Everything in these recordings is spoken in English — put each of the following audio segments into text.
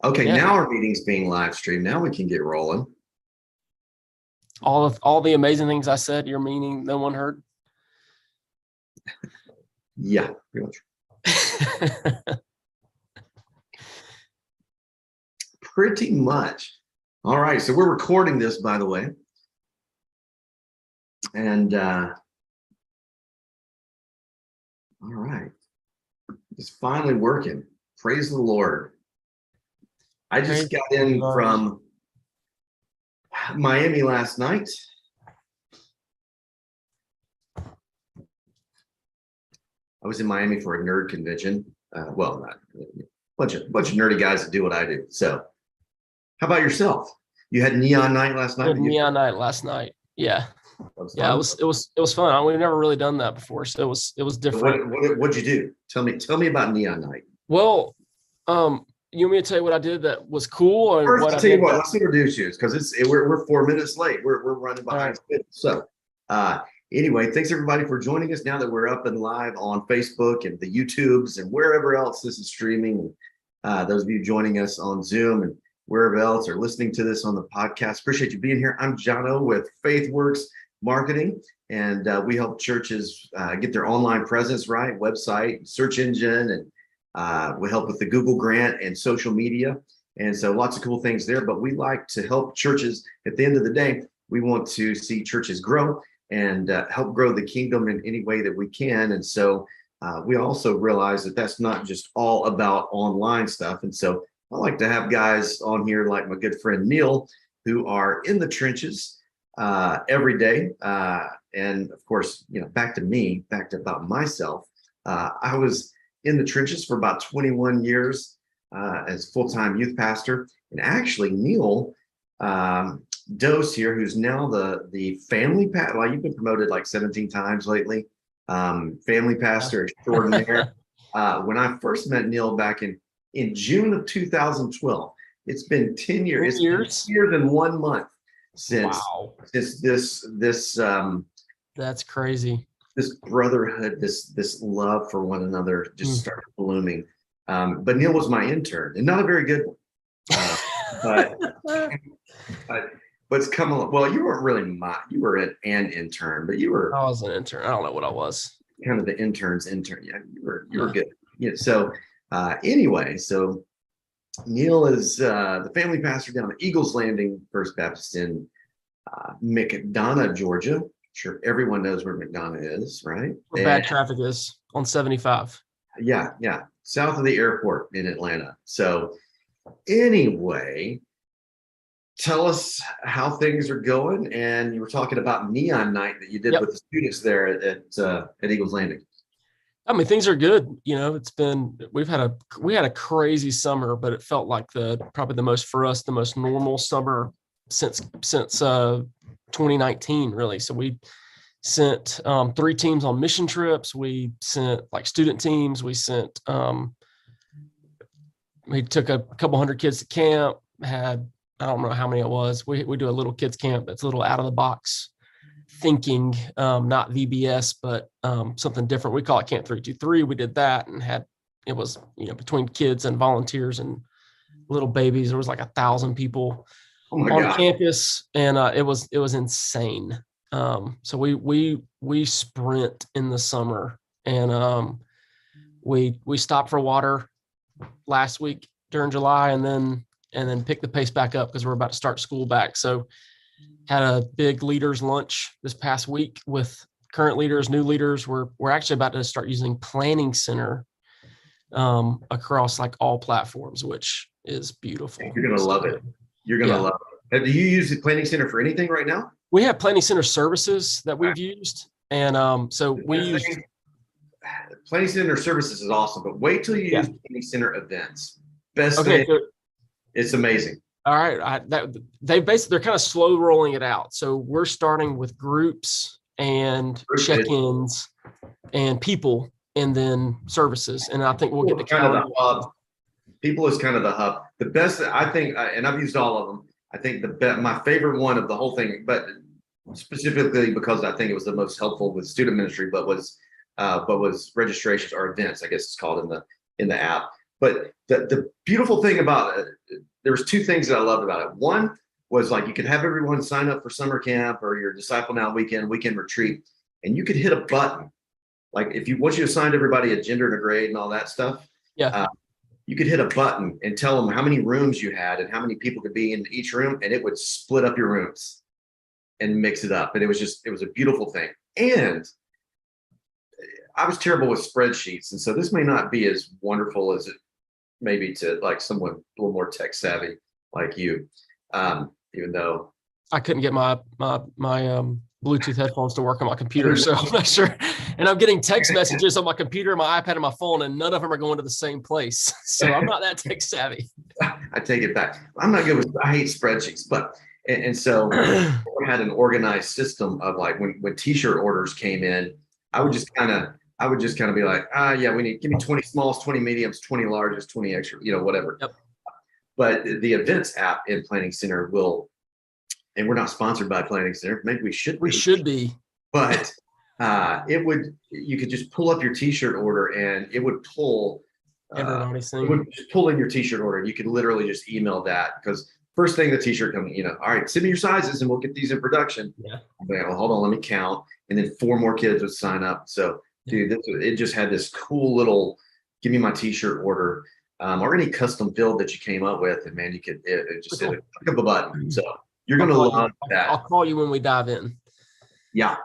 Okay, Yeah. now our meeting's being live streamed. Now we can get rolling. All the amazing things I said, your meaning, no one heard. Yeah, pretty much. Pretty much. All right, so we're recording this, by the way. And all right. It's finally working. Praise the Lord. I just got in from Miami last night. I was in Miami for a nerd convention. Well, not bunch of nerdy guys that do what I do. So, how about yourself? You had neon night last night. Neon night last night. Yeah, yeah. It was fun. We've never really done that before, so it was different. What'd you do? Tell me about neon night. Well, you want me to tell you what I did that was cool, or first, what I'll I tell you did? What, let's introduce you because we're 4 minutes late. We're running behind schedule. So, anyway, thanks everybody for joining us. Now that we're up and live on Facebook and the YouTubes and wherever else this is streaming, those of you joining us on Zoom and wherever else are listening to this on the podcast, appreciate you being here. I'm Jono with Faithworks Marketing, and we help churches get their online presence right, website, search engine, and we help with the Google grant and social media. And so lots of cool things there, but we like to help churches. At the end of the day, we want to see churches grow and help grow the kingdom in any way that we can. And so we also realize that that's not just all about online stuff. And so I like to have guys on here like my good friend Neal, who are in the trenches every day. And of course, back to about myself. I was in the trenches for about 21 years as full-time youth pastor. And actually, Neal Dose here, who's now the family pastor. Well, you've been promoted like 17 times lately. Family pastor extraordinaire. When I first met Neal back in June of 2012, it's been 10 years. 10 years? It's been years and 1 month since this that's crazy. This brotherhood, this love for one another just started blooming. But Neal was my intern, and not a very good one. But it's come along. Well, you weren't really you were an intern, but you were. I was an intern. I don't know what I was. Kind of the intern's intern. Yeah, you were good. Yeah. So anyway, so Neal is the family pastor down at Eagles Landing First Baptist in McDonough, Georgia. I'm sure everyone knows where McDonough is, right? Where bad traffic is on 75. Yeah. South of the airport in Atlanta. So anyway, tell us how things are going. And you were talking about neon night that you did with the students there at Eagles Landing. I mean, things are good. We had a crazy summer, but it felt like probably the most normal summer since 2019, really. So we sent 3 teams on mission trips. We sent like student teams. We took a couple hundred kids to camp. Had, I don't know how many it was. We do a little kids camp that's a little out of the box thinking, not VBS, but something different. We call it Camp 323. We did that and it was between kids and volunteers and little babies. There was like 1,000 people on campus, and it was insane. So we sprint in the summer, and we stopped for water last week during July, and then picked the pace back up because we're about to start school back. So had a big leaders lunch this past week with current leaders, new leaders. We're actually about to start using Planning Center across like all platforms, which is beautiful. You're gonna love it. You're gonna love it. Do you use the Planning Center for anything right now? We have Planning Center services that we've used, and so we use Planning Center services is awesome, but wait till you use Planning Center events. Best thing. It's amazing. All right, they're kind of slow rolling it out. So we're starting with groups and check-ins and people, and then services. And I think we'll get the kind of the hub. People is kind of the hub. The best, I think, and I've used all of them. I think my favorite one of the whole thing, but specifically because I think it was the most helpful with student ministry, but was registrations or events, I guess it's called in the app, But the beautiful thing about it, there was two things that I loved about it. One was like you could have everyone sign up for summer camp or your Disciple Now weekend retreat, and you could hit a button. Like if you once you assigned everybody a gender and a grade and all that stuff, Yeah. you could hit a button and tell them how many rooms you had and how many people could be in each room, and it would split up your rooms and mix it up. And it was a beautiful thing. And I was terrible with spreadsheets, and so this may not be as wonderful as it maybe to like someone a little more tech savvy like you, even though I couldn't get my Bluetooth headphones to work on my computer, so I'm not sure. And I'm getting text messages on my computer, my iPad, and my phone, and none of them are going to the same place. So I'm not that tech savvy. I take it back. I'm not good with. I hate spreadsheets, but and so I had an organized system of like when T-shirt orders came in, I would just kind of be like, yeah, give me 20 smalls, 20 mediums, 20 larges, 20 extra, whatever. Yep. But the events app in Planning Center will, and we're not sponsored by Planning Center. Maybe we should be. We should be. But you could just pull up your T-shirt order and it would pull Everybody's thing. It would just pull in your T-shirt order. You could literally just email that because first thing the T-shirt comes, all right, send me your sizes and we'll get these in production. Yeah. Well, hold on, let me count. And then 4 more kids would sign up. So dude, it just had this cool little, give me my T-shirt order, or any custom build that you came up with. And man, it just hit a click of a button. So you're going to love that. I'll call you when we dive in. Yeah.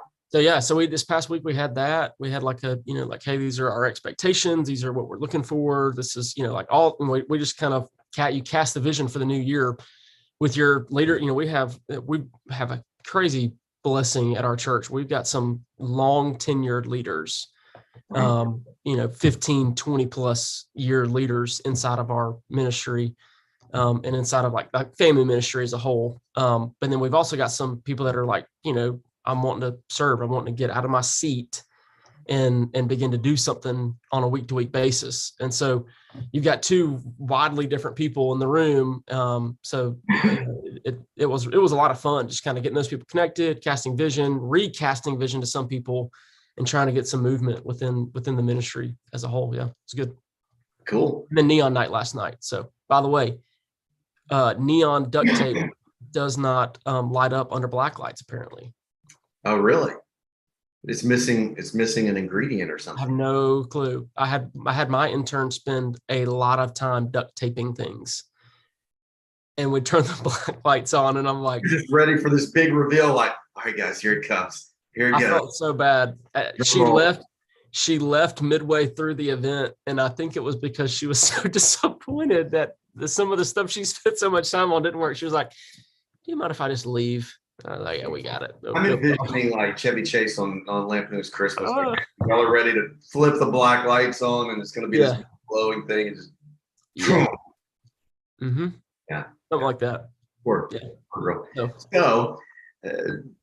So this past week we had that. We had like hey, these are our expectations. These are what we're looking for. This is, we just kind of you cast the vision for the new year with your leader. We have a crazy blessing at our church. We've got some long tenured leaders, 15, 20 plus year leaders inside of our ministry, and inside of like family ministry as a whole. But then we've also got some people that are like, I'm wanting to serve. I'm wanting to get out of my seat and begin to do something on a week to week basis. And so you've got 2 widely different people in the room. So it was a lot of fun, just kind of getting those people connected, casting vision, recasting vision to some people, and trying to get some movement within the ministry as a whole. Yeah, it's good. Cool. And then neon night last night. So by the way, neon duct tape does not light up under black lights, apparently. Oh, really? It's missing an ingredient or something. I have no clue. I had my intern spend a lot of time duct taping things, and we turn the black lights on, and I'm like, you're just ready for this big reveal. Like, all right, guys, here it comes. Here it goes. I felt so bad. She left midway through the event, and I think it was because she was so disappointed that some of the stuff she spent so much time on didn't work. She was like, "Do you mind if I just leave?" I was like, yeah, we got it. I'm envisioning like Chevy Chase on Lampoon's Christmas. Like, y'all are ready to flip the black lights on, and it's going to be this glowing thing. And just, mm-hmm. Yeah, something like that.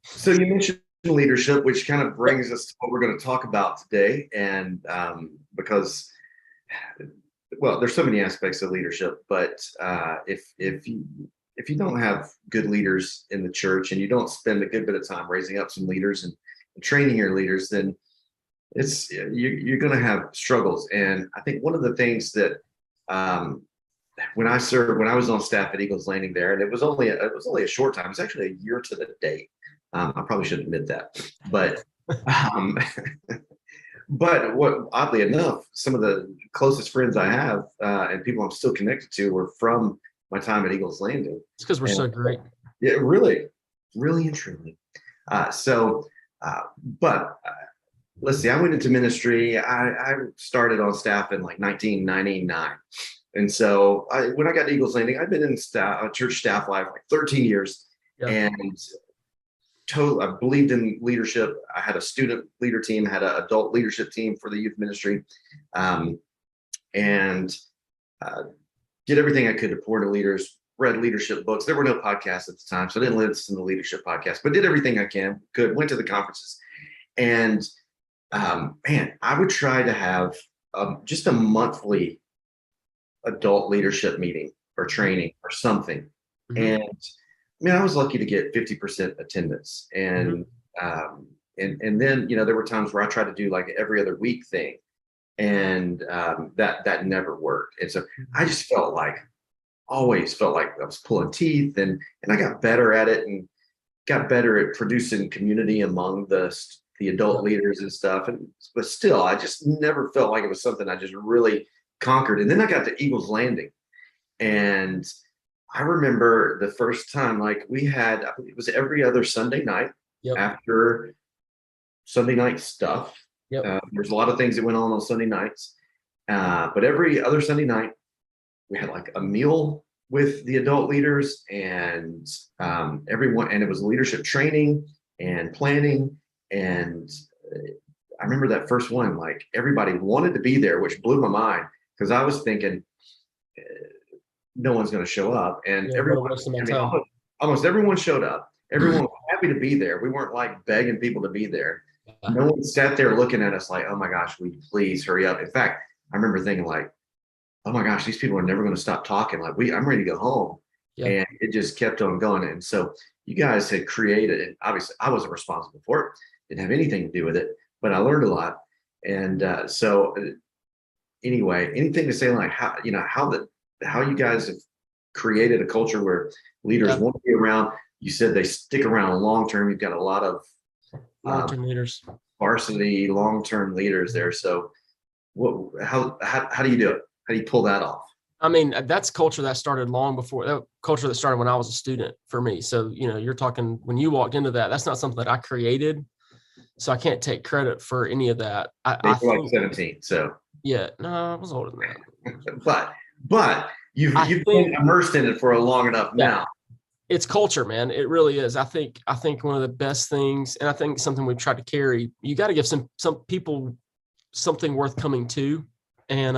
So you mentioned leadership, which kind of brings us to what we're going to talk about today. And because, well, there's so many aspects of leadership, but if you don't have good leaders in the church and you don't spend a good bit of time raising up some leaders and training your leaders, then you're going to have struggles. And I think one of the things that when I was on staff at Eagles Landing there, and it was only a short time. It was actually a year to the date. I probably should admit that, but but what oddly enough, some of the closest friends I have and people I'm still connected to were from my time at Eagles Landing. It's because we're so great. Yeah, really and truly. But let's see, I went into ministry. I started on staff in like 1999. And so when I got to Eagles Landing, I'd been in church staff life like 13 years. Yeah. And I believed in leadership. I had a student leader team, had an adult leadership team for the youth ministry. Did everything I could to pour into leaders, read leadership books. There were no podcasts at the time, so I didn't listen to the leadership podcast, but did everything I could, went to the conferences. And I would try to have just a monthly adult leadership meeting or training or something. Mm-hmm. And I was lucky to get 50% attendance. And, mm-hmm. And then, there were times where I tried to do like every other week thing. And that never worked. And so I just always felt like I was pulling teeth, and I got better at it and got better at producing community among the adult leaders and stuff. But still, I just never felt like it was something I just really conquered. And then I got to Eagles Landing, and I remember the first time, like we had, I believe it was every other Sunday night Yep. after Sunday night stuff. Yep. There's a lot of things that went on Sunday nights, but every other Sunday night we had like a meal with the adult leaders and everyone, and it was leadership training and planning. And I remember that first one, like everybody wanted to be there, which blew my mind because I was thinking no one's going to show up, and everyone, almost everyone showed up. Everyone was happy to be there. We weren't like begging people to be there. No one sat there looking at us like, oh my gosh, will you please hurry up? In fact, I remember thinking like, oh my gosh, these people are never going to stop talking. Like I'm ready to go home. Yep. And it just kept on going. And so you guys had created, and obviously I wasn't responsible for it. Didn't have anything to do with it, but I learned a lot. And so anyway, anything to say like how you guys have created a culture where leaders want to be around. You said they stick around long term. You've got a lot of long-term leaders, varsity long-term leaders there. So how do you do it? How do you pull that off? I mean, that's culture that started long before, culture that started when I was a student for me. So, you're talking when you walked into that's not something that I created. So I can't take credit for any of that. I think like 17. So yeah, no, I was older than that. but you've been immersed in it for a long enough now. It's culture, man. It really is. I think one of the best things, and I think something we've tried to carry, you got to give some people something worth coming to. And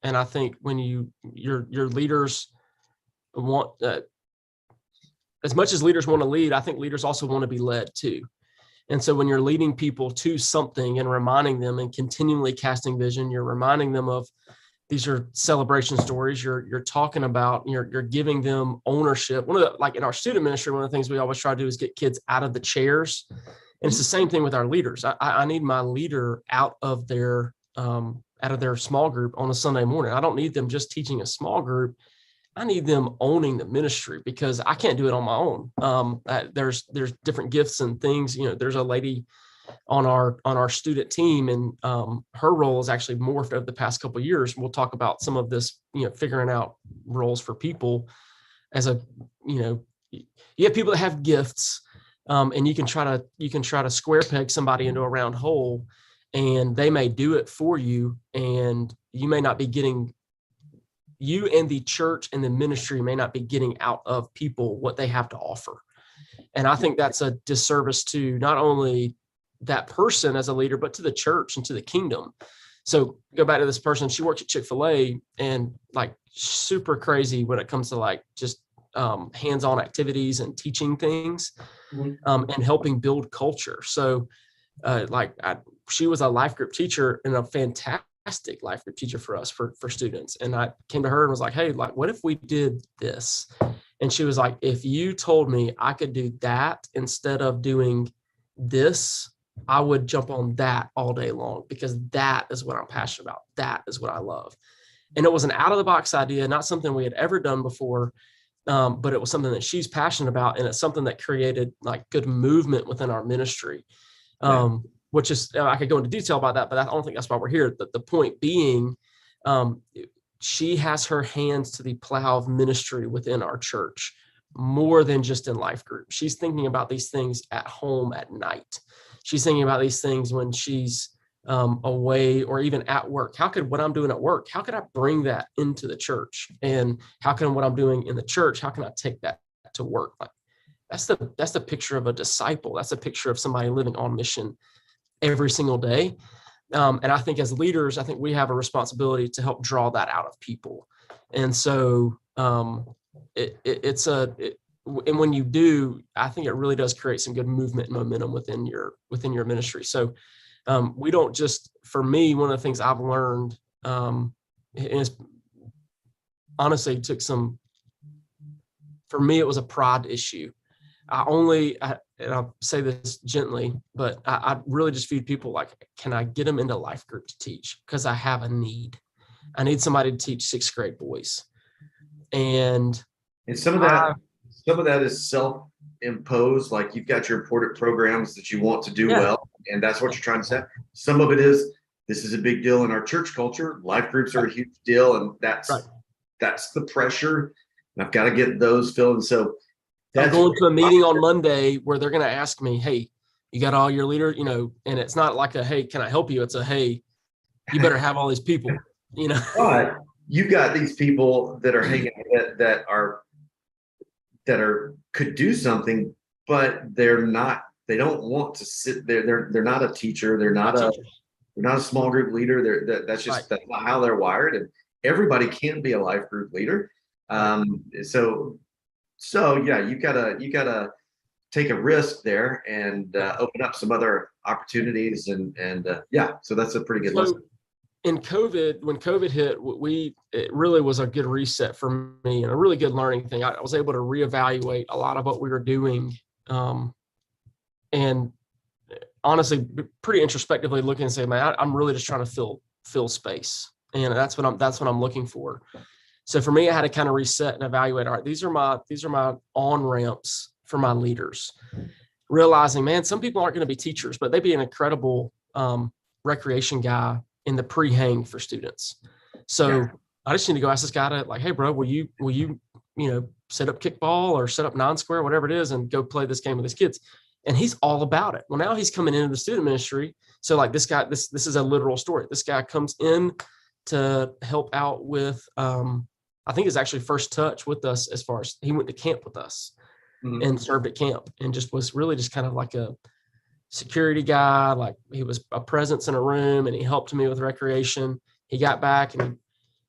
I think when your leaders want as much as leaders want to lead, I think leaders also want to be led too. And so when you're leading people to something and reminding them and continually casting vision, you're reminding them of these are celebration stories. You're talking about, you're giving them ownership. Like in our student ministry, one of the things we always try to do is get kids out of the chairs. And it's the same thing with our leaders. I need my leader out of their small group on a Sunday morning. I don't need them just teaching a small group. I need them owning the ministry because I can't do it on my own. There's different gifts and things. There's a lady on our student team, and her role is actually morphed over the past couple of years. We'll talk about some of this, figuring out roles for people as you have people that have gifts, and you can try to square peg somebody into a round hole, and they may do it for you, and you may not be getting. You and the church and the ministry may not be getting out of people what they have to offer. And I think that's a disservice to not only that person as a leader, but to the church and to the kingdom. So go back to this person. She works at Chick-fil-A and like super crazy when it comes to like just hands-on activities and teaching things, and helping build culture. So she was a life group teacher and a fantastic life group teacher for us, for students. And I came to her and was like, hey, like, what if we did this? And she was like, if you told me I could do that instead of doing this, I would jump on that all day long because that is what I'm passionate about. That is what I love. And it was an out of the box idea, not something we had ever done before. But it was something that she's passionate about. And it's something that created like good movement within our ministry. Which is, I could go into detail about that, but I don't think that's why we're here. The point being, she has her hands to the plow of ministry within our church more than just in life group. She's thinking about these things at home at night. She's thinking about these things when she's away or even at work. How could what I'm doing at work, how could I bring that into the church? And how can what I'm doing in the church, how can I take that to work? Like that's the picture of a disciple. That's a picture of somebody living on mission every single day. And I think as leaders, I think we have a responsibility to help draw that out of people. And so and when you do, I think it really does create some good movement and momentum within your ministry. So we don't just, for me, one of the things I've learned is honestly for me, it was a pride issue. And and I'll say this gently, but I really just view people like, can I get them into life group to teach? Because I have a need. I need somebody to teach 6th grade boys. And some of that is self-imposed, like you've got your important programs that you want to do well, and that's what you're trying to say. Some of it is, this is a big deal in our church culture. Life groups are a huge deal, and that's the pressure. And I've got to get those filled. And so I'm going to a meeting on Monday where they're going to ask me, hey, you got all your leaders, and it's not like a, hey, can I help you? It's a, hey, you better have all these people, But you've got these people that are hanging that could do something, but they don't want to sit there. They're not a teacher. They're not a small group leader. That's not how they're wired. And everybody can be a life group leader. So yeah, you gotta take a risk there and open up some other opportunities and so that's a pretty good lesson. In COVID, when COVID hit, it really was a good reset for me and a really good learning thing. I was able to reevaluate a lot of what we were doing, and honestly, pretty introspectively looking and say, man, I'm really just trying to fill space, and that's what I'm looking for. So for me, I had to kind of reset and evaluate. All right, these are my on ramps for my leaders. Realizing, man, some people aren't going to be teachers, but they'd be an incredible recreation guy in the pre-hang for students. So I just need to go ask this guy to, like, hey, bro, will you set up kickball or set up 9-square, whatever it is, and go play this game with his kids. And he's all about it. Well, now he's coming into the student ministry. So like this guy, this is a literal story. This guy comes in to help out with, I think it's actually first touch with us, as far as he went to camp with us and served at camp, and just was really just kind of like a security guy. Like, he was a presence in a room, and he helped me with recreation. He got back and he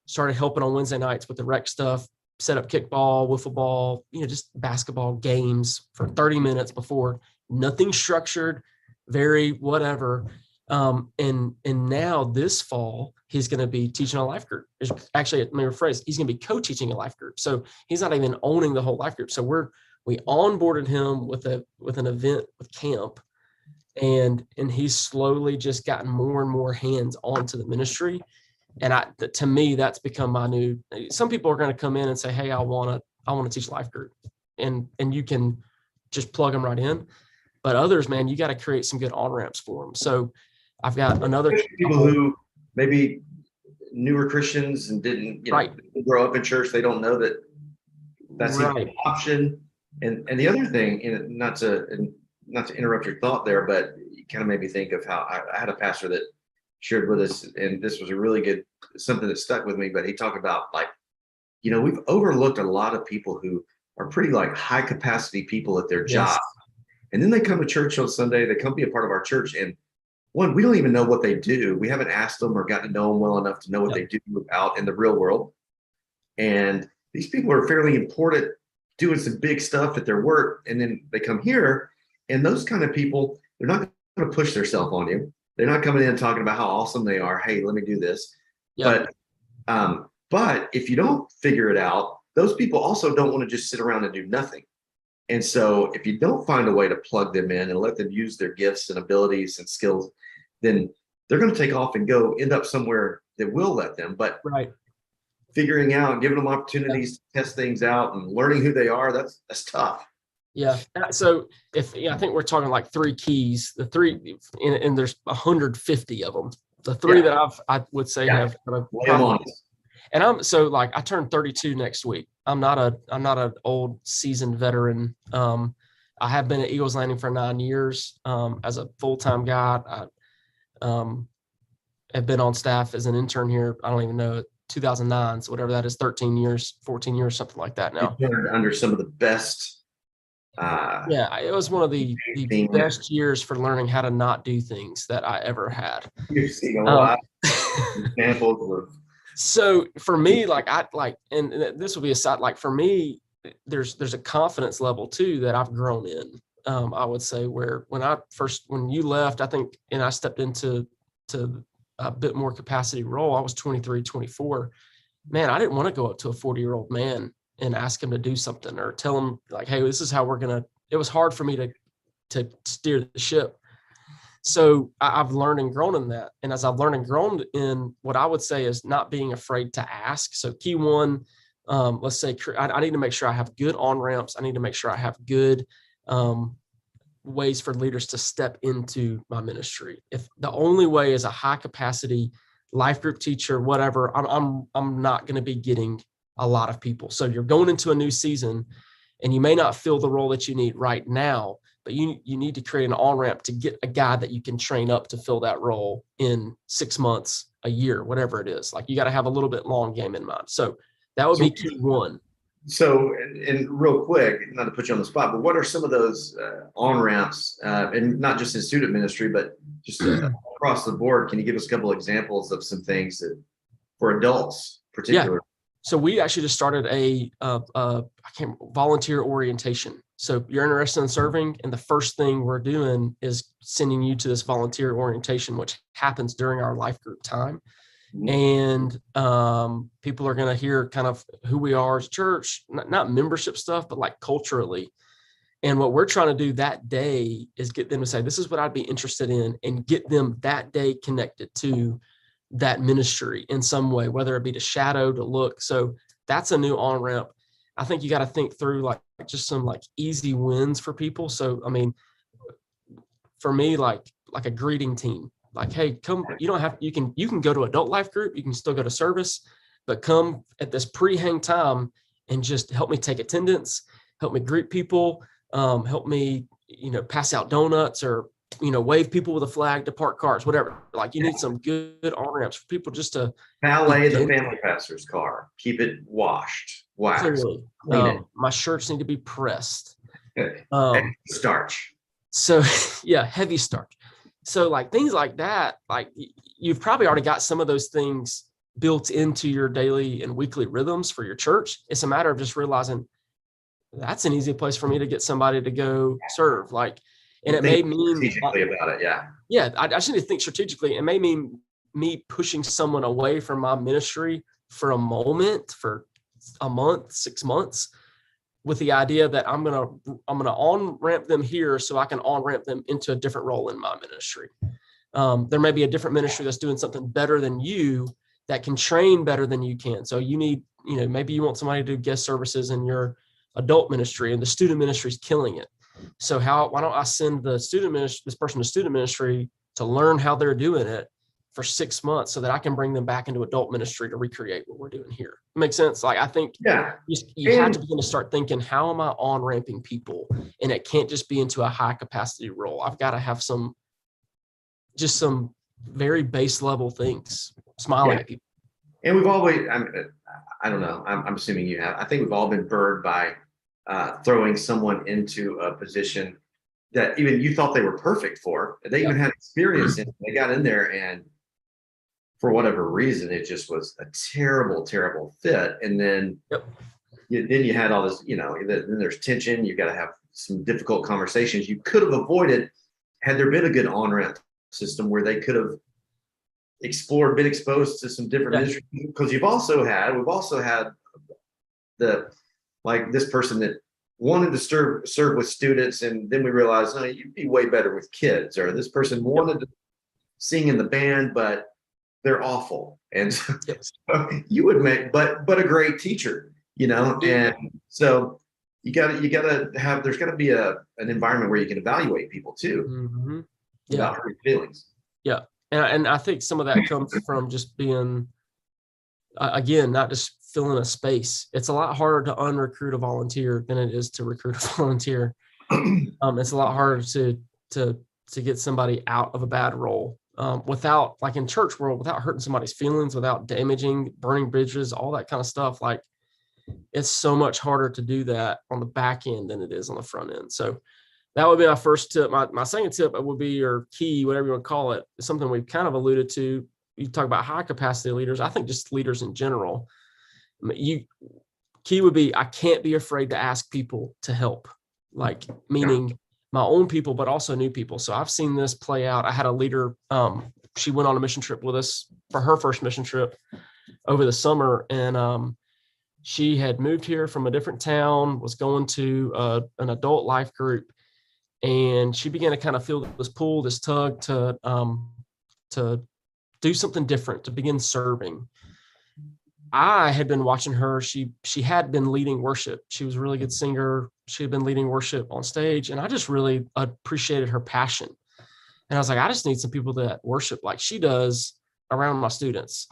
started helping on Wednesday nights with the rec stuff, set up kickball, wiffle ball, just basketball games for 30 minutes before, nothing structured, very whatever. And now this fall, he's going to be teaching a life group. Actually, let me rephrase, he's going to be co-teaching a life group. So he's not even owning the whole life group. So we onboarded him with an event with camp, and he's slowly just gotten more and more hands onto the ministry. And to me, that's become my new. Some people are going to come in and say, hey, I want to teach life group, and you can just plug them right in. But others, man, you got to create some good on ramps for them. So I've got another people who maybe newer Christians and didn't grow up in church. They don't know that's an option. And the other thing, not to interrupt your thought there, but you kind of made me think of how I had a pastor that shared with us, and this was a really good, something that stuck with me. But he talked about, like, we've overlooked a lot of people who are pretty like high capacity people at their job. And then they come to church on Sunday, they come be a part of our church, and we don't even know what they do. We haven't asked them or gotten to know them well enough to know what they do out in the real world. And these people are fairly important, doing some big stuff at their work. And then they come here, and those kind of people, they're not going to push themselves on you. They're not coming in talking about how awesome they are. Hey, let me do this. But if you don't figure it out, those people also don't want to just sit around and do nothing. And so if you don't find a way to plug them in and let them use their gifts and abilities and skills, then they're going to take off and go end up somewhere that will let them. But figuring out, giving them opportunities to test things out and learning who they are, that's tough. Yeah. So I think we're talking like 3 keys, the 3, and there's 150 of them. The 3 that I would say have kind of, and I turned 32 next week. I'm not an old seasoned veteran. I have been at Eagles Landing for 9 years as a full-time guy. I have been on staff as an intern here. I don't even know, 2009, so whatever that is, 13 years, 14 years, something like that now. You turned under some of the best. It was one of the best years for learning how to not do things that I ever had. You've seen a lot of examples of. So for me, and this will be a side, like for me, there's a confidence level too that I've grown in. I would say, where when you left, I think, and I stepped into a bit more capacity role, I was 23, 24. Man, I didn't want to go up to a 40-year-old man and ask him to do something or tell him, like, hey, this is how we're going to. It was hard for me to steer the ship. So I've learned and grown in that. And as I've learned and grown in what I would say is not being afraid to ask. So key one, let's say I need to make sure I have good on-ramps. I need to make sure I have good ways for leaders to step into my ministry. If the only way is a high capacity life group teacher, whatever, I'm not going to be getting a lot of people. So you're going into a new season and you may not fill the role that you need right now, but you need to create an on-ramp to get a guy that you can train up to fill that role in 6 months, a year, whatever it is. Like you got to have a little bit long game in mind. So that would be key one. So, and real quick, not to put you on the spot, but what are some of those on-ramps, and not just in student ministry, but just across the board? Can you give us a couple of examples of some things that for adults, particularly? Yeah. So we actually just started a volunteer orientation. So you're interested in serving, and the first thing we're doing is sending you to this volunteer orientation, which happens during our life group time. And people are going to hear kind of who we are as a church, not membership stuff, but like culturally. And what we're trying to do that day is get them to say, this is what I'd be interested in, and get them that day connected to that ministry in some way, whether it be to shadow, to look. So that's a new on-ramp. I think you got to think through like just some like easy wins for people. So, I mean, for me, like a greeting team, like, hey, come, you don't have, you can go to adult life group, you can still go to service, but come at this pre-hang time and just help me take attendance, help me greet people, help me, pass out donuts or, wave people with a flag to park cars, whatever. Like you need some good on-ramps for people just to valet the family pastor's car, keep it washed, waxed, clean it. My shirts need to be pressed. Starch. So yeah, heavy starch. So like things like that, like you've probably already got some of those things built into your daily and weekly rhythms for your church. It's a matter of just realizing that's an easy place for me to get somebody to go serve. Like, and it may mean strategically about it. Yeah. Yeah. I just need to think strategically. It may mean me pushing someone away from my ministry for a moment, for a month, 6 months, with the idea that I'm gonna on-ramp them here so I can on-ramp them into a different role in my ministry. There may be a different ministry that's doing something better than you, that can train better than you can. So you need, maybe you want somebody to do guest services in your adult ministry and the student ministry is killing it. So why don't I send this person to student ministry to learn how they're doing it for 6 months so that I can bring them back into adult ministry to recreate what we're doing here. Makes sense? Like, I think you have to begin to start thinking, how am I on-ramping people? And it can't just be into a high capacity role. I've got to have some very base level things, smiling at people. And we've always, I don't know, I'm assuming you have, I think we've all been burned by throwing someone into a position that even you thought they were perfect for. They even had experience in it. They got in there and for whatever reason, it just was a terrible, terrible fit. And then, you had all this, then there's tension. You've got to have some difficult conversations you could have avoided had there been a good on-ramp system where they could have explored, been exposed to some different industries. Because we've also had this person that wanted to serve with students, and then we realized, no, you'd be way better with kids. Or this person wanted to sing in the band, but they're awful, and so you would make, but a great teacher, and so you gotta have. There's got to be an environment where you can evaluate people too, without hurting feelings. Yeah, and I think some of that comes from just being, again, not just filling a space. It's a lot harder to unrecruit a volunteer than it is to recruit a volunteer. It's a lot harder to get somebody out of a bad role without, like in church world, without hurting somebody's feelings, without damaging, burning bridges, all that kind of stuff. Like, it's so much harder to do that on the back end than it is on the front end. So that would be my first tip. My second tip would be, or key, whatever you want to call it, is something we've kind of alluded to. You talk about high capacity leaders. I think just leaders in general. Key would be, I can't be afraid to ask people to help, like meaning my own people, but also new people. So I've seen this play out. I had a leader, she went on a mission trip with us for her first mission trip over the summer. And she had moved here from a different town, was going to an adult life group. And she began to kind of feel this pull, this tug to do something different, to begin serving. I had been watching her. She had been leading worship. She was a really good singer. She had been leading worship on stage, and I just really appreciated her passion. And I was like, I just need some people that worship like she does around my students.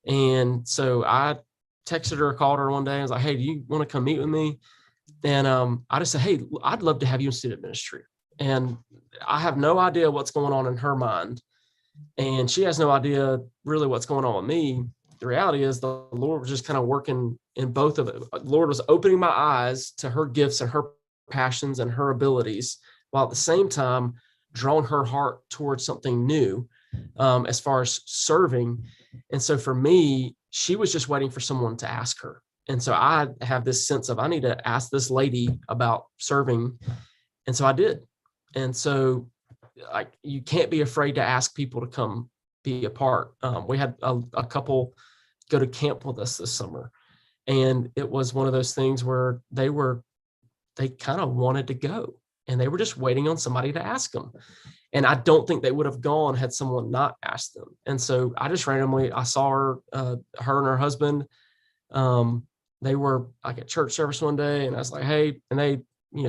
And so I texted her, called her one day. I was like, hey, do you want to come meet with me? And I just said, hey, I'd love to have you in student ministry. And I have no idea what's going on in her mind. And she has no idea really what's going on with me. The reality is the Lord was just kind of working in both of it. The Lord was opening my eyes to her gifts and her passions and her abilities, while at the same time drawing her heart towards something new as far as serving. And so for me, she was just waiting for someone to ask her. And so I have this sense of, I need to ask this lady about serving. And so I did. And so like, you can't be afraid to ask people to come be a part. We had a couple go to camp with us this summer. And it was one of those things where they kind of wanted to go, and they were just waiting on somebody to ask them. And I don't think they would have gone had someone not asked them. And so I just randomly, I saw her and her husband. They were like at church service one day, and I was like, hey, and they,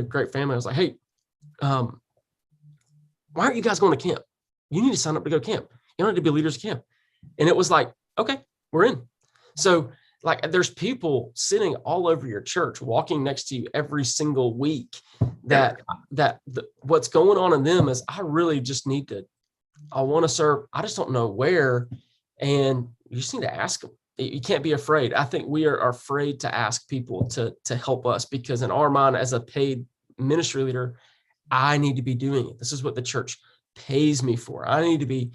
great family. I was like, hey, why aren't you guys going to camp? You need to sign up to go to camp. You don't need to be leaders of camp. And it was like, okay, we're in. So like, there's people sitting all over your church, walking next to you every single week that what's going on in them is, I really just I want to serve. I just don't know where. And you just need to ask them. You can't be afraid. I think we are afraid to ask people to help us, because in our mind, as a paid ministry leader, I need to be doing it. This is what the church pays me for. I need to be,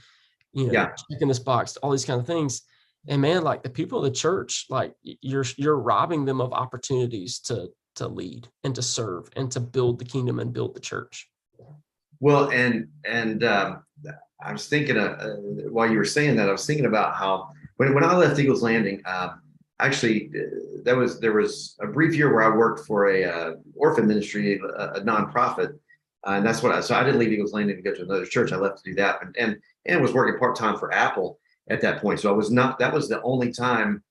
checking this box, all these kind of things. And man, like the people of the church, like you're robbing them of opportunities to lead and to serve and to build the kingdom and build the church. Well, and I was thinking while you were saying that, I was thinking about how when I left Eagles Landing, actually there was a brief year where I worked for a orphan ministry, a nonprofit, and that's so I didn't leave Eagles Landing to go to another church. I left to do that, and was working part-time for Apple at that point. So that was the only time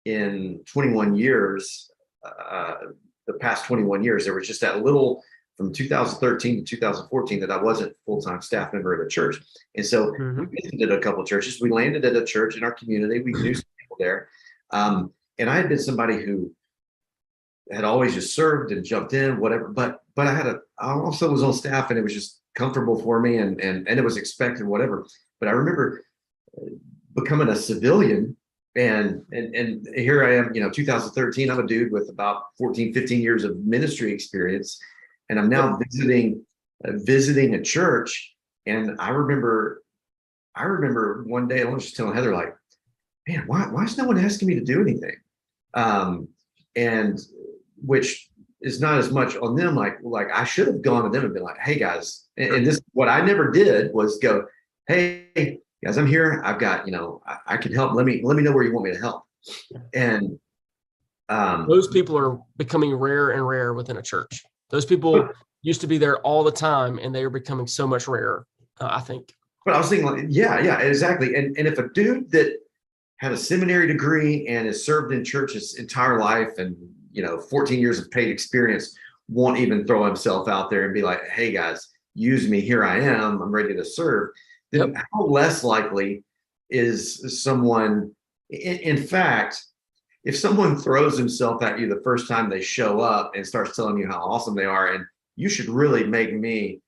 in 21 years, the past 21 years, there was just that little from 2013 to 2014 that I wasn't full-time staff member at a church. And so we visited a couple of churches. We landed at a church in our community. We knew some people there. And I had been somebody who had always just served and jumped in, whatever. But I also was on staff, and it was just comfortable for me, and it was expected, whatever. But I remember becoming a civilian, and here I am, 2013, I'm a dude with about 14, 15 years of ministry experience. And I'm now visiting a church. And I remember one day I was just telling Heather, like, man, why is no one asking me to do anything? And which is not as much on them, like I should have gone to them and been like, hey guys, and this, what I never did was go, hey guys, I'm here. I've got, I can help. Let me know where you want me to help. And those people are becoming rare and rare within a church. Those people used to be there all the time, and they are becoming so much rarer, I think. But I was thinking, like, yeah, exactly. And if a dude that had a seminary degree and has served in church his entire life, and 14 years of paid experience, won't even throw himself out there and be like, hey guys, use me, here I am, I'm ready to serve, then how less likely is someone, in fact, if someone throws himself at you the first time they show up and starts telling you how awesome they are, and you should really make me,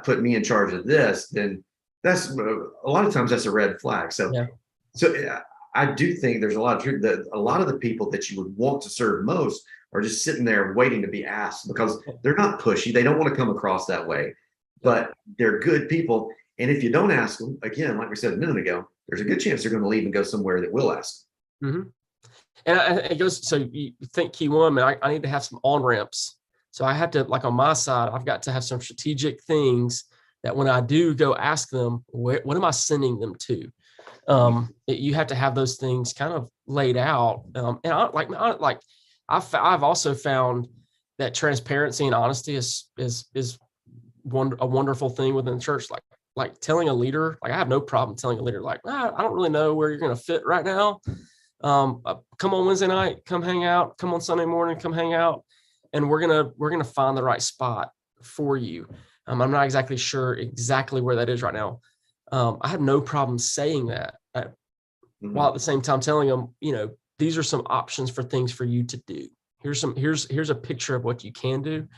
put me in charge of this, then that's a lot of times that's a red flag. So I do think there's a lot of truth that a lot of the people that you would want to serve most are just sitting there waiting to be asked, because they're not pushy. They don't want to come across that way, but they're good people. And if you don't ask them, again, like we said a minute ago, there's a good chance they're going to leave and go somewhere that will ask. Mm-hmm. And it goes, so you think key one, I need to have some on-ramps. So I have to, like on my side, I've got to have some strategic things that when I do go ask them, what am I sending them to? You have to have those things kind of laid out. And I've also found that transparency and honesty is a wonderful thing within the church. Like telling a leader, like I have no problem telling a leader, like, I don't really know where you're going to fit right now. Come on Wednesday night, come hang out, come on Sunday morning, come hang out. And we're going to find the right spot for you. I'm not exactly sure exactly where that is right now. I have no problem saying that while at the same time telling them, these are some options for things for you to do. Here's a picture of what you can do.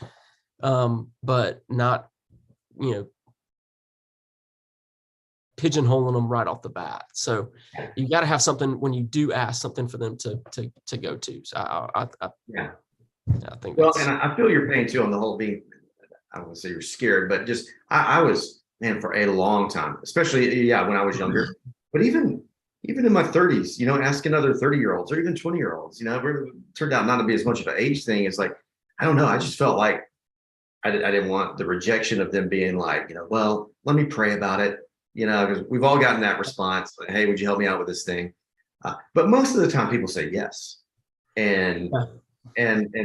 But not, pigeonholing them right off the bat. So you got to have something when you do ask, something for them to go to. So I think. Well, and I feel your pain too on the whole being, I don't want to say you're scared, but just, I was, man, for a long time, especially, when I was younger, but even in my 30s, asking other 30-year-olds or even 20-year-olds, it turned out not to be as much of an age thing. It's like, I don't know. I just felt like I didn't want the rejection of them being like, well, let me pray about it, because we've all gotten that response. Like, hey, would you help me out with this thing? But most of the time people say yes. And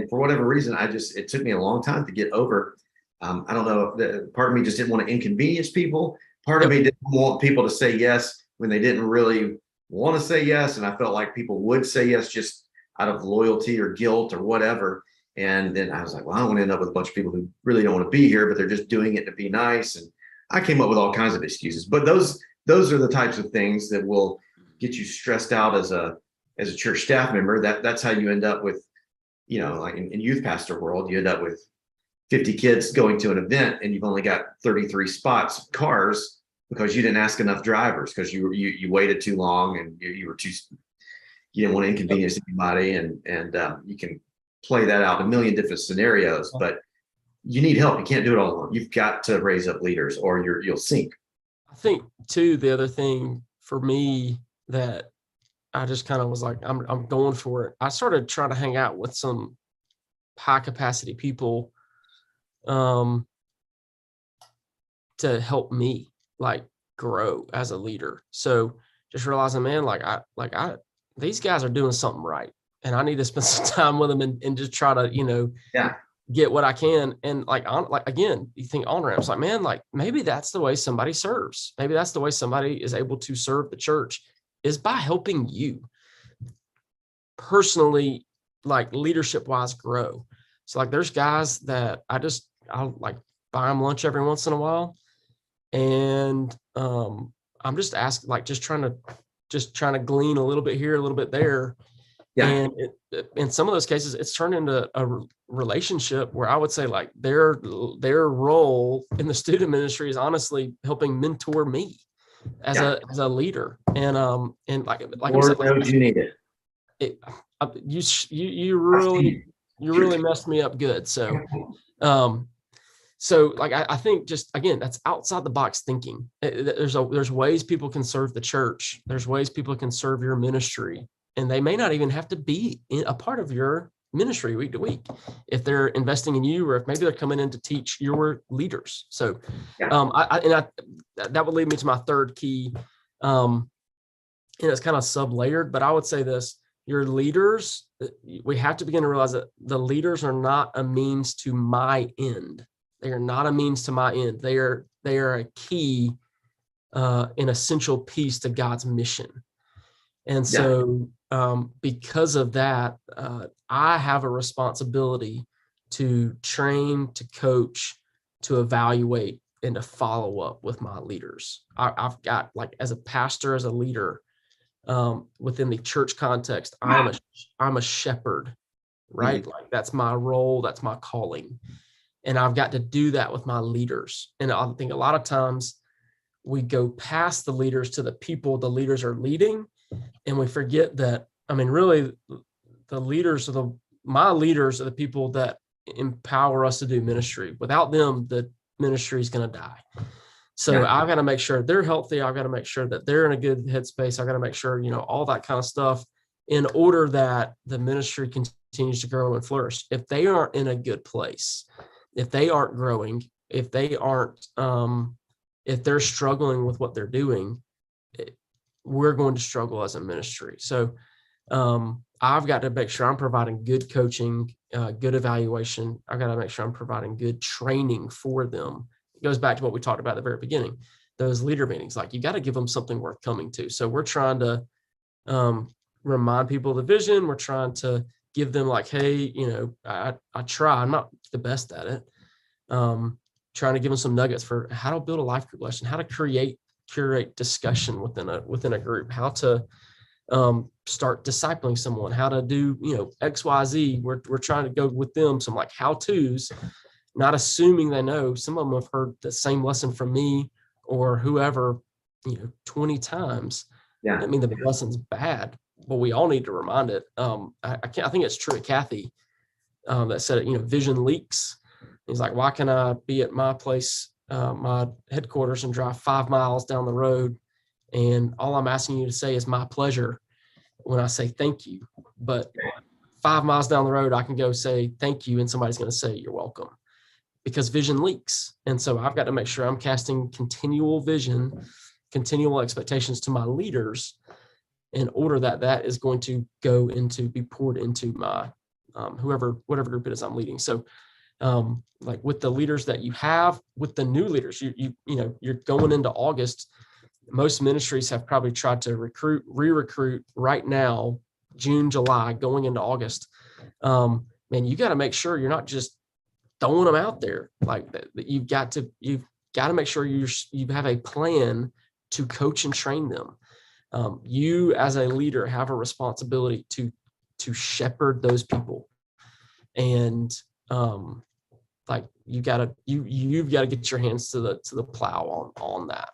for whatever reason, it took me a long time to get over. I don't know. Part of me just didn't want to inconvenience people. Part of me didn't want people to say yes when they didn't really want to say yes. And I felt like people would say yes just out of loyalty or guilt or whatever. And then I was like, well, I don't want to end up with a bunch of people who really don't want to be here, but they're just doing it to be nice. And I came up with all kinds of excuses. But those are the types of things that will get you stressed out as a church staff member. That's how you end up with, like in youth pastor world, you end up with 50 kids going to an event and you've only got 33 spots, cars, because you didn't ask enough drivers, because you waited too long and you didn't want to inconvenience anybody. And you can play that out in a million different scenarios, but you need help. You can't do it all alone. You've got to raise up leaders or you'll sink. I think too, the other thing for me that I just kind of was like, I'm going for it. I started trying to hang out with some high capacity people to help me like grow as a leader. So just realizing, man, these guys are doing something right. And I need to spend some time with them and just try to, get what I can. And again, you think on ramps, like, man, like maybe that's the way somebody serves. Maybe that's the way somebody is able to serve the church, is by helping you personally, like leadership wise, grow. So like there's guys that I'll like buy them lunch every once in a while. And I'm just asking, like, just trying to glean a little bit here, a little bit there. Yeah. And in some of those cases, it's turned into a relationship where I would say like their role in the student ministry is honestly helping mentor me as a leader. And like Lord knows you need it. You really messed me up good. So like I think just again, that's outside the box thinking. There's ways people can serve the church. There's ways people can serve your ministry. And they may not even have to be a part of your ministry week to week if they're investing in you, or if maybe they're coming in to teach your leaders. So that would lead me to my third key. And it's kind of sub-layered, but I would say this: your leaders, we have to begin to realize that the leaders are not a means to my end. They are not a means to my end. They are a key, an essential piece to God's mission. And so because of that, I have a responsibility to train, to coach, to evaluate, and to follow up with my leaders. I've got, like, as a pastor, as a leader, within the church context, I'm a shepherd, right? Mm-hmm. Like that's my role, that's my calling. And I've got to do that with my leaders. And I think a lot of times we go past the leaders to the people the leaders are leading. And we forget that, I mean, really the leaders my leaders are the people that empower us to do ministry. Without them, the ministry is going to die. So I've got to make sure they're healthy. I've got to make sure that they're in a good headspace. I've got to make sure, all that kind of stuff, in order that the ministry continues to grow and flourish. If they aren't in a good place, if they aren't growing, if they aren't, if they're struggling with what they're doing, we're going to struggle as a ministry. So I've got to make sure I'm providing good coaching, good evaluation. I've got to make sure I'm providing good training for them it goes back to what we talked about at the very beginning, those leader meetings. Like, you got to give them something worth coming to. So we're trying to remind people of the vision. We're trying to give them like, hey, I try, I'm not the best at it. Trying to give them some nuggets for how to build a life group lesson, how to curate discussion within a group, how to start discipling someone, how to do, XYZ. We're trying to go with them some like how-tos, not assuming they know. Some of them have heard the same lesson from me or whoever, 20 times. Yeah. I mean, the lesson's bad, but we all need to remind it. I think it's true at Kathy that said it, vision leaks. He's like, why can I be at my place, my headquarters, and drive 5 miles down the road, and all I'm asking you to say is my pleasure when I say thank you, but 5 miles down the road I can go say thank you and somebody's going to say you're welcome, because vision leaks. And so I've got to make sure I'm casting continual vision, continual expectations to my leaders, in order that is going to be poured into my whatever group it is I'm leading. So like with the leaders that you have, with the new leaders, you're going into August. Most ministries have probably tried to re-recruit right now, June, July, going into August. Man, you got to make sure you're not just throwing them out there like that. You've got to make sure you have a plan to coach and train them. You as a leader have a responsibility to shepherd those people, and like you've got to get your hands to the plow on that.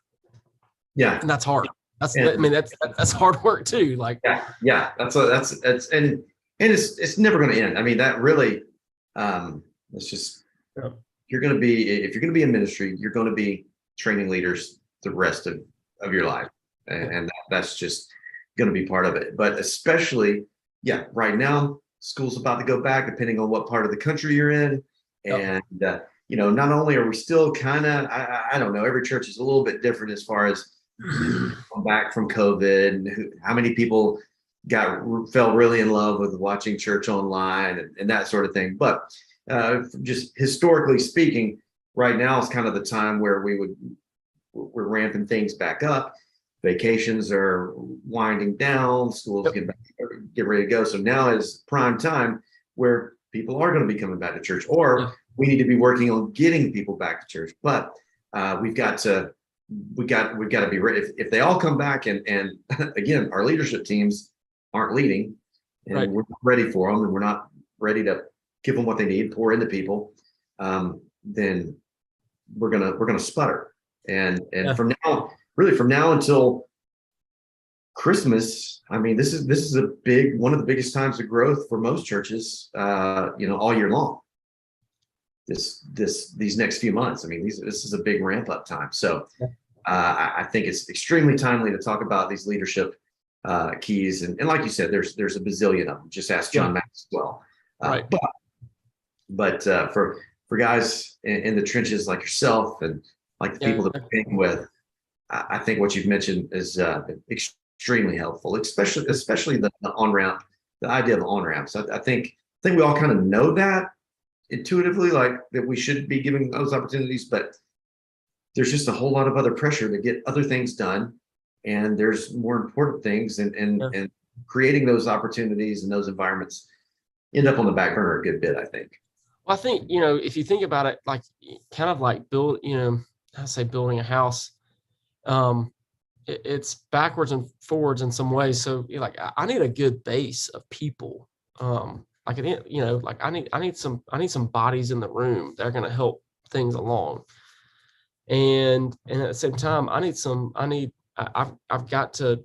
Yeah. And that's hard. That's hard work too. Like, yeah. And it's never going to end. I mean, that really, it's just, if you're going to be in ministry, you're going to be training leaders the rest of your life. And that's just going to be part of it. But especially, right now, school's about to go back, depending on what part of the country you're in. And, not only are we still kind of, I don't know, every church is a little bit different as far as come back from COVID, and how many people fell really in love with watching church online and that sort of thing. But just historically speaking, right now is kind of the time where we're ramping things back up. Vacations are winding down, schools get ready to go. So now is prime time where people are going to be coming back to church, or we need to be working on getting people back to church. But we've got to be ready. If they all come back and again, our leadership teams aren't leading, and we're not ready for them, and we're not ready to give them what they need, pour into people, then we're gonna sputter. And from now until Christmas, I mean, this is one of the biggest times of growth for most churches, all year long. These next few months, I mean, this is a big ramp up time. So I think it's extremely timely to talk about these leadership keys. And like you said, there's a bazillion of them. Just ask John Max as well. But for guys in the trenches like yourself and like the people that we're working with, I think what you've mentioned is extremely helpful, especially the on-ramp, the idea of on-ramps. I think we all kind of know that intuitively, like that we should be giving those opportunities, but there's just a whole lot of other pressure to get other things done, and there's more important things, and creating those opportunities and those environments end up on the back burner a good bit, I think. Well, I think, if you think about it, like kind of like building a house, it's backwards and forwards in some ways. So like, I need a good base of people. I need some bodies in the room that are going to help things along. And at the same time, I've got to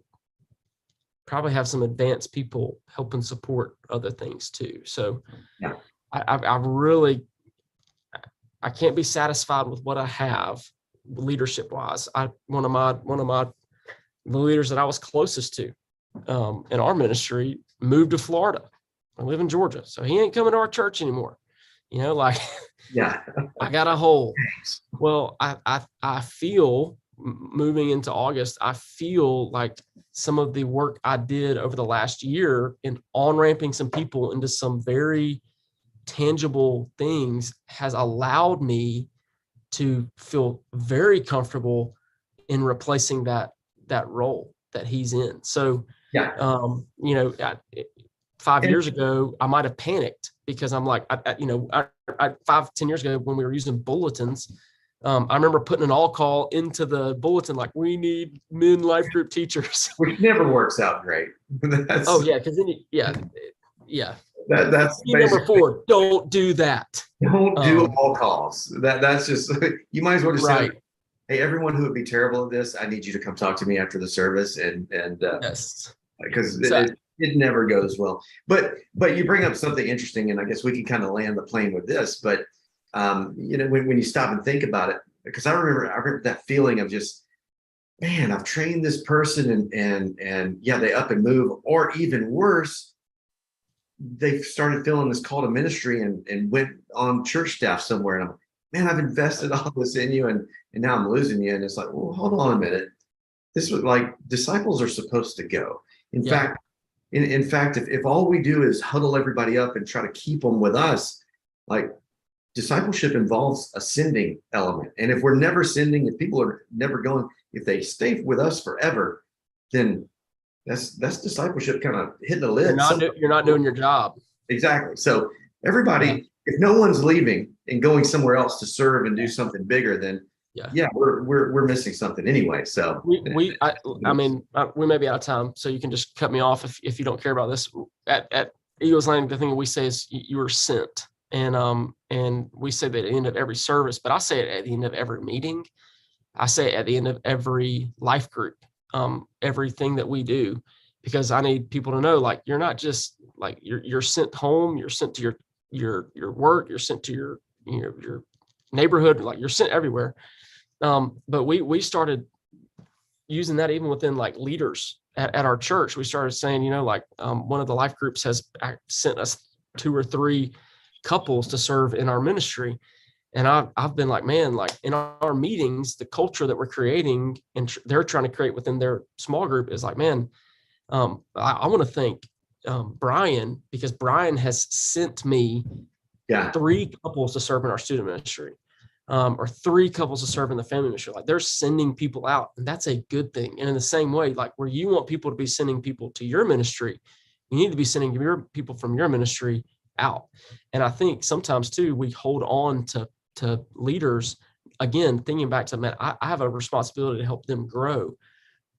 probably have some advanced people help and support other things too. So I can't be satisfied with what I have leadership wise. One of the leaders that I was closest to in our ministry moved to Florida. I live in Georgia, so he ain't coming to our church anymore. I got a hole. Well, I feel moving into August, I feel like some of the work I did over the last year in on-ramping some people into some very tangible things has allowed me to feel very comfortable in replacing that role that he's in. So, Yeah. 5 years ago, I might have panicked because I'm like, 5-10 years ago when we were using bulletins, I remember putting an all call into the bulletin, like, we need men life group teachers. Which never works out great. That's, oh yeah. Cause then, yeah. That's Number 4, don't do that. Don't do all calls. That's just, you might as well just right. say, hey, everyone who would be terrible at this, I need you to come talk to me after the service. And yes, because it never goes well. But you bring up something interesting, and I guess we can kind of land the plane with this. But when you stop and think about it, because I remember that feeling of just, man, I've trained this person and yeah, they up and move, or even worse, they started feeling this call to ministry and went on church staff somewhere. And I'm like, man, I've invested all this in you, and now I'm losing you. And it's like, well, hold on a minute. This was like, disciples are supposed to go. In fact, if all we do is huddle everybody up and try to keep them with us, like, discipleship involves a sending element. And if we're never sending, if people are never going, if they stay with us forever, then that's discipleship kind of hitting the lid. You're not doing your job. Exactly. So everybody, if no one's leaving and going somewhere else to serve and do something bigger, then we're missing something anyway. So we may be out of time, so you can just cut me off if you don't care about this. At Eagles Landing, the thing we say is you were sent, and we say that at the end of every service, but I say it at the end of every meeting. I say it at the end of every life group, everything that we do, because I need people to know, like, you're not just like you're sent home, you're sent to your work, you're sent to your neighborhood, like you're sent everywhere. But we started using that even within like leaders at our church. We started saying, one of the life groups has sent us 2 or 3 couples to serve in our ministry. And I've been like, man, like in our meetings, the culture that we're creating and they're trying to create within their small group is like, man, I want to thank Brian, because Brian has sent me 3 couples to serve in our student ministry, or 3 couples to serve in the family ministry. Like, they're sending people out, and that's a good thing. And in the same way, like where you want people to be sending people to your ministry, you need to be sending your people from your ministry out. And I think sometimes too, we hold on to leaders, again, thinking back to, man, I have a responsibility to help them grow.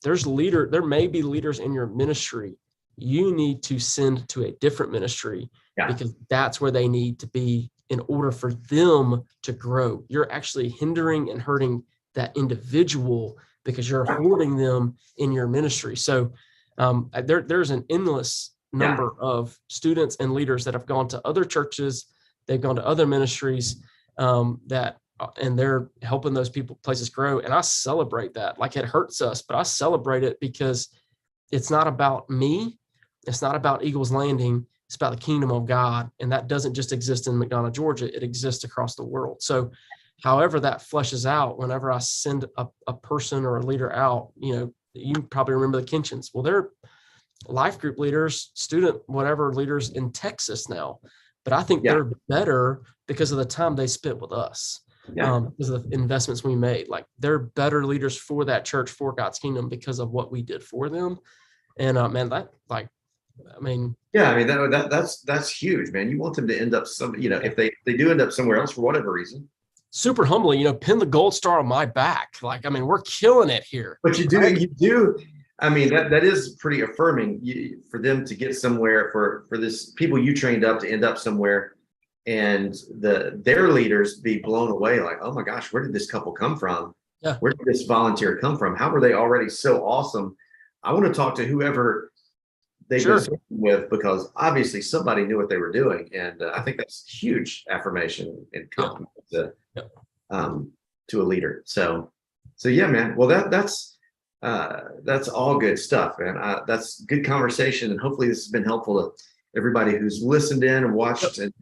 There may be leaders in your ministry you need to send to a different ministry, because that's where they need to be in order for them to grow. You're actually hindering and hurting that individual because you're holding them in your ministry. So there's an endless number of students and leaders that have gone to other churches, they've gone to other ministries, and they're helping those places grow. And I celebrate that. Like, it hurts us, but I celebrate it because it's not about me. It's not about Eagles Landing. It's about the kingdom of God. And that doesn't just exist in McDonough, Georgia. It exists across the world. So however that fleshes out, whenever I send a person or a leader out, you probably remember the Kinchins. Well, they're life group leaders, student, whatever leaders in Texas now. But I think they're better because of the time they spent with us, because of the investments we made. Like, they're better leaders for that church, for God's kingdom, because of what we did for them. And that's huge, man. You want them to end up if they do end up somewhere else for whatever reason. Super humbly, pin the gold star on my back. Like, we're killing it here. But you do. I mean, that is pretty affirming for them to get somewhere, for this people you trained up to end up somewhere, and their leaders be blown away. Like, oh my gosh, where did this couple come from? Yeah. Where did this volunteer come from? How were they already so awesome? I want to talk to whoever they've been working with, because obviously somebody knew what they were doing. And I think that's huge affirmation and compliment to a leader. So yeah, man. Well, that's all good stuff, man. That's good conversation, and hopefully this has been helpful to everybody who's listened in and watched. And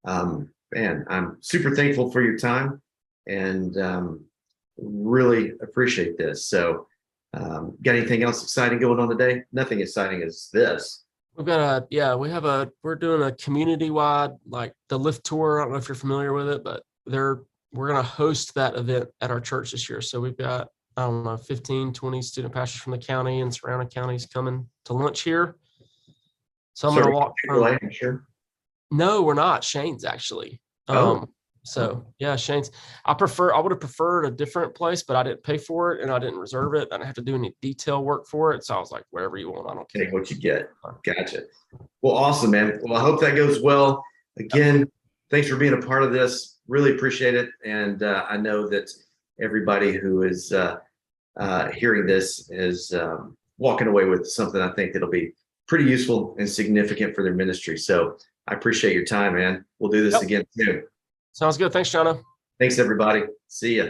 man, I'm super thankful for your time, and really appreciate this. So got anything else exciting going on today? Nothing exciting as this. We've got we're doing a community-wide, like the Lift Tour. I don't know if you're familiar with it, but they're we're going to host that event at our church this year. So we've got, I don't know, 15, 20 student pastors from the county and surrounding counties coming to lunch here. So I'm going to walk from, sure. no, we're not. Shane's actually. So yeah, Shane's. I would have preferred a different place, but I didn't pay for it and I didn't reserve it. I didn't have to do any detail work for it. So I was like, wherever you want, I don't care. Take what you get. Gotcha. Well, awesome, man. Well, I hope that goes well. Again, thanks for being a part of this. Really appreciate it. And I know that everybody who is hearing this is walking away with something I think that'll be pretty useful and significant for their ministry. So I appreciate your time, man. We'll do this again soon. Sounds good. Thanks, Jono. Thanks, everybody. See ya.